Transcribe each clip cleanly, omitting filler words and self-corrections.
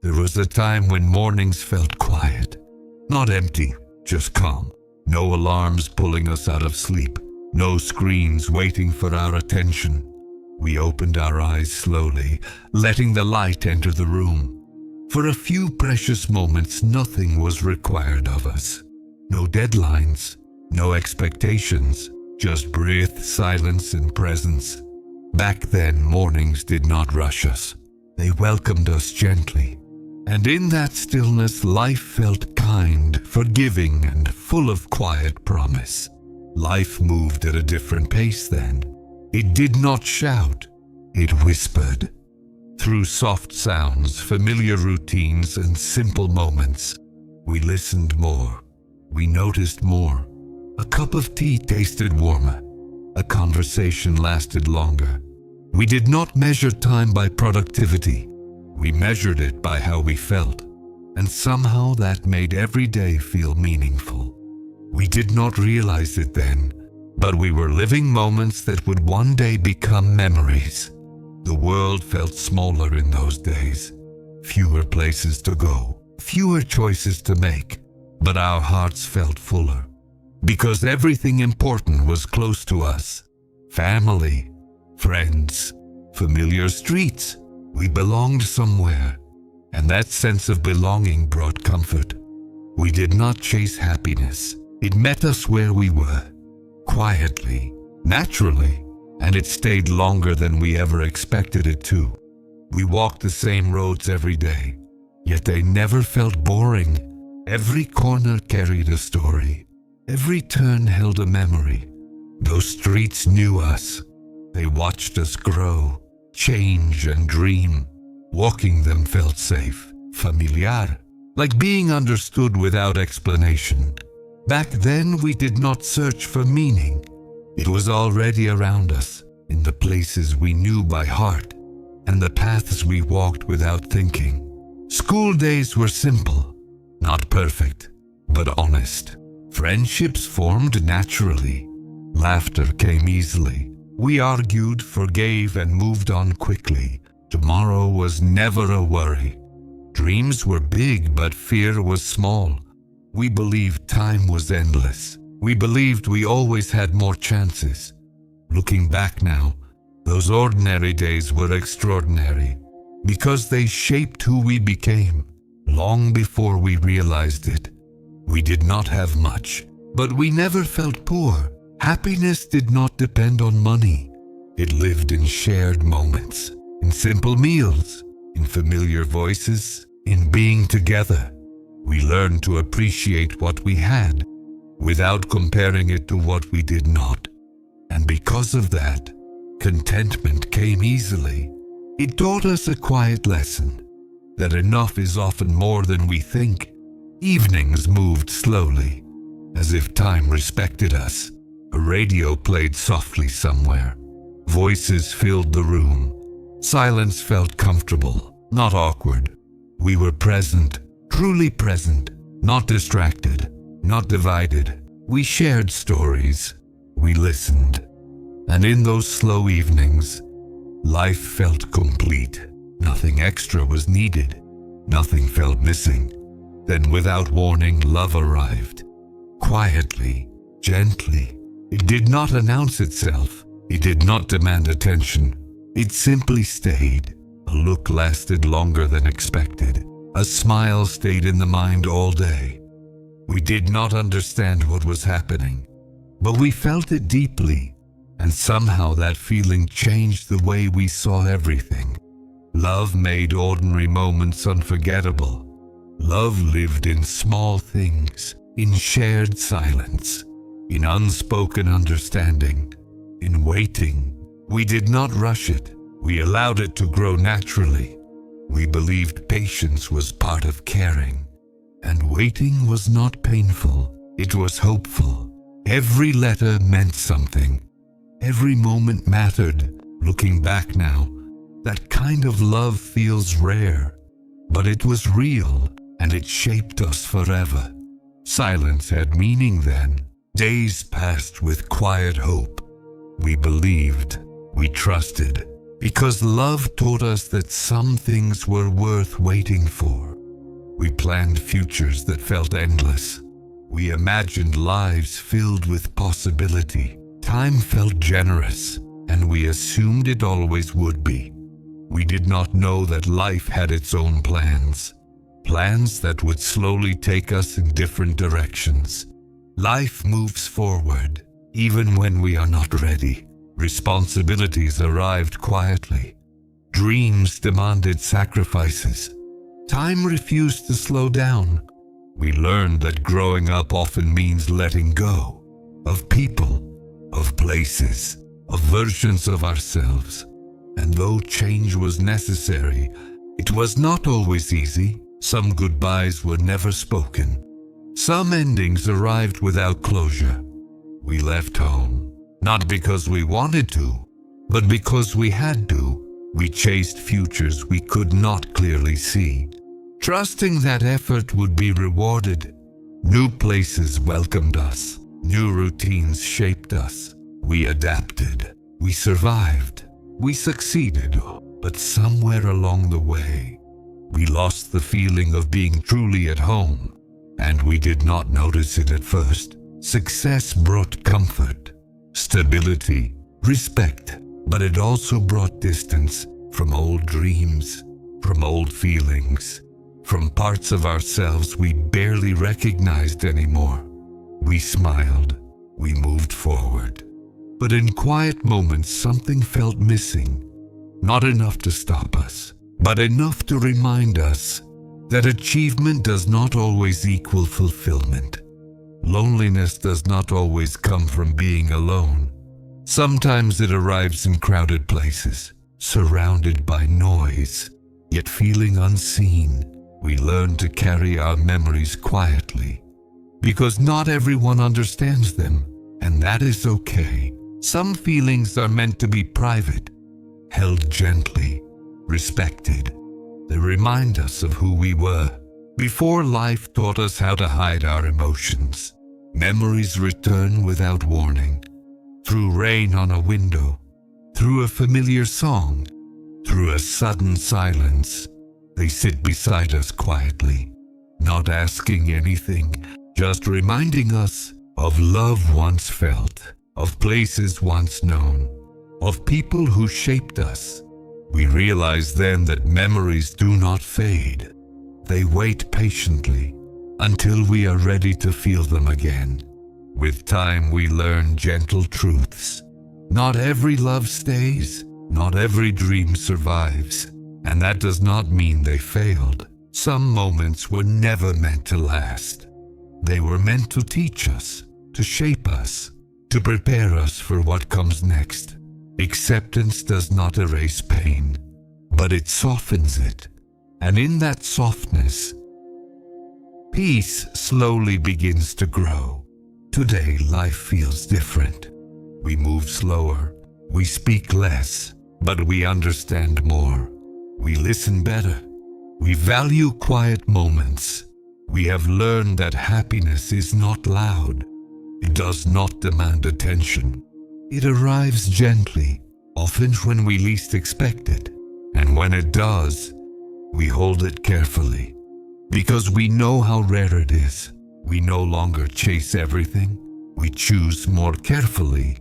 There was a time when mornings felt quiet, not empty, just calm. No alarms pulling us out of sleep, no screens waiting for our attention. We opened our eyes slowly, letting the light enter the room. For a few precious moments, nothing was required of us. No deadlines, no expectations, just breath, silence, and presence. Back then, mornings did not rush us. They welcomed us gently. And in that stillness, life felt kind, forgiving, and full of quiet promise. Life moved at a different pace then. It did not shout, it whispered. Through soft sounds, familiar routines, and simple moments, we listened more. We noticed more. A cup of tea tasted warmer. A conversation lasted longer. We did not measure time by productivity. We measured it by how we felt. And somehow that made every day feel meaningful. We did not realize it then, but we were living moments that would one day become memories. The world felt smaller in those days. Fewer places to go, fewer choices to make, but our hearts felt fuller. Because everything important was close to us. Family, friends, familiar streets. We belonged somewhere, and that sense of belonging brought comfort. We did not chase happiness. It met us where we were, quietly, naturally, and it stayed longer than we ever expected it to. We walked the same roads every day, yet they never felt boring. Every corner carried a story. Every turn held a memory. Those streets knew us. They watched us grow, change, and dream. Walking them felt safe, familiar, like being understood without explanation. Back then, we did not search for meaning. It was already around us, in the places we knew by heart, and the paths we walked without thinking. School days were simple, not perfect, but honest. Friendships formed naturally. Laughter came easily. We argued, forgave, and moved on quickly. Tomorrow was never a worry. Dreams were big, but fear was small. We believed time was endless. We believed we always had more chances. Looking back now, those ordinary days were extraordinary because they shaped who we became long before we realized it. We did not have much, but we never felt poor. Happiness did not depend on money. It lived in shared moments, in simple meals, in familiar voices, in being together. We learned to appreciate what we had without comparing it to what we did not. And because of that, contentment came easily. It taught us a quiet lesson, that enough is often more than we think. Evenings moved slowly, as if time respected us. A radio played softly somewhere. Voices filled the room. Silence felt comfortable, not awkward. We were present, truly present, not distracted, not divided. We shared stories. We listened. And in those slow evenings, life felt complete. Nothing extra was needed. Nothing felt missing. Then without warning, love arrived. Quietly, gently. It did not announce itself. It did not demand attention. It simply stayed. A look lasted longer than expected. A smile stayed in the mind all day. We did not understand what was happening, but we felt it deeply, and somehow that feeling changed the way we saw everything. Love made ordinary moments unforgettable. Love lived in small things, in shared silence, in unspoken understanding, in waiting. We did not rush it. We allowed it to grow naturally. We believed patience was part of caring, and waiting was not painful. It was hopeful. Every letter meant something. Every moment mattered. Looking back now, that kind of love feels rare, but it was real, and it shaped us forever. Silence had meaning then. Days passed with quiet hope. We believed, we trusted, Because love taught us that some things were worth waiting for. We planned futures that felt endless. We imagined lives filled with possibility. Time felt generous, and we assumed it always would be. We did not know that life had its own plans. Plans that would slowly take us in different directions. Life moves forward, even when we are not ready. Responsibilities arrived quietly. Dreams demanded sacrifices. Time refused to slow down. We learned that growing up often means letting go of people, of places, of versions of ourselves. And though change was necessary, it was not always easy. Some goodbyes were never spoken. Some endings arrived without closure. We left home, not because we wanted to, but because we had to. We chased futures we could not clearly see, trusting that effort would be rewarded. New places welcomed us. New routines shaped us. We adapted. We survived. We succeeded. But somewhere along the way, we lost the feeling of being truly at home. And we did not notice it at first. Success brought comfort, stability, respect. But it also brought distance from old dreams, from old feelings, from parts of ourselves we barely recognized anymore. We smiled, we moved forward. But in quiet moments, something felt missing. Not enough to stop us, but enough to remind us that achievement does not always equal fulfillment. Loneliness does not always come from being alone. Sometimes it arrives in crowded places, surrounded by noise, yet feeling unseen. We learn to carry our memories quietly, because not everyone understands them, and that is okay. Some feelings are meant to be private, held gently, respected. They remind us of who we were before life taught us how to hide our emotions. Memories return without warning. Through rain on a window, through a familiar song, through a sudden silence, they sit beside us quietly, not asking anything, just reminding us of love once felt, of places once known, of people who shaped us. We realize then that memories do not fade. They wait patiently until we are ready to feel them again. With time, we learn gentle truths. Not every love stays, not every dream survives, and that does not mean they failed. Some moments were never meant to last. They were meant to teach us, to shape us, to prepare us for what comes next. Acceptance does not erase pain, but it softens it. And in that softness, peace slowly begins to grow. Today, life feels different. We move slower, we speak less, but we understand more. We listen better. We value quiet moments. We have learned that happiness is not loud. It does not demand attention. It arrives gently, often when we least expect it. And when it does, we hold it carefully. Because we know how rare it is. We no longer chase everything. We choose more carefully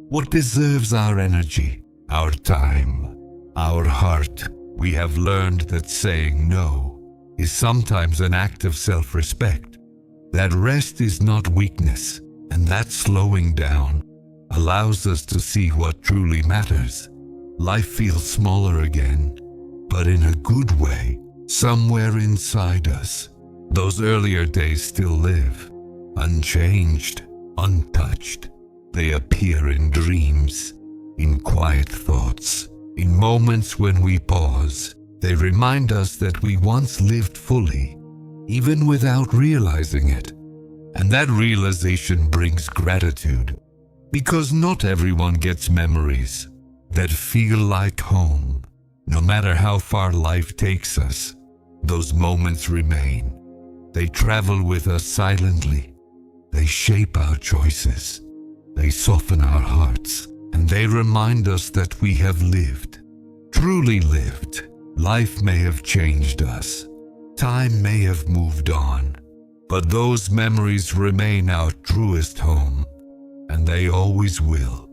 what deserves our energy, our time, our heart. We have learned that saying no is sometimes an act of self-respect. That rest is not weakness, and that slowing down allows us to see what truly matters. Life feels smaller again, but in a good way. Somewhere inside us, those earlier days still live, unchanged, untouched. They appear in dreams, in quiet thoughts, in moments when we pause. They remind us that we once lived fully, even without realizing it. And that realization brings gratitude, because not everyone gets memories that feel like home. No matter how far life takes us, those moments remain. They travel with us silently. They shape our choices. They soften our hearts, and they remind us that we have lived, truly lived. Life may have changed us. Time may have moved on. But those memories remain our truest home, and they always will.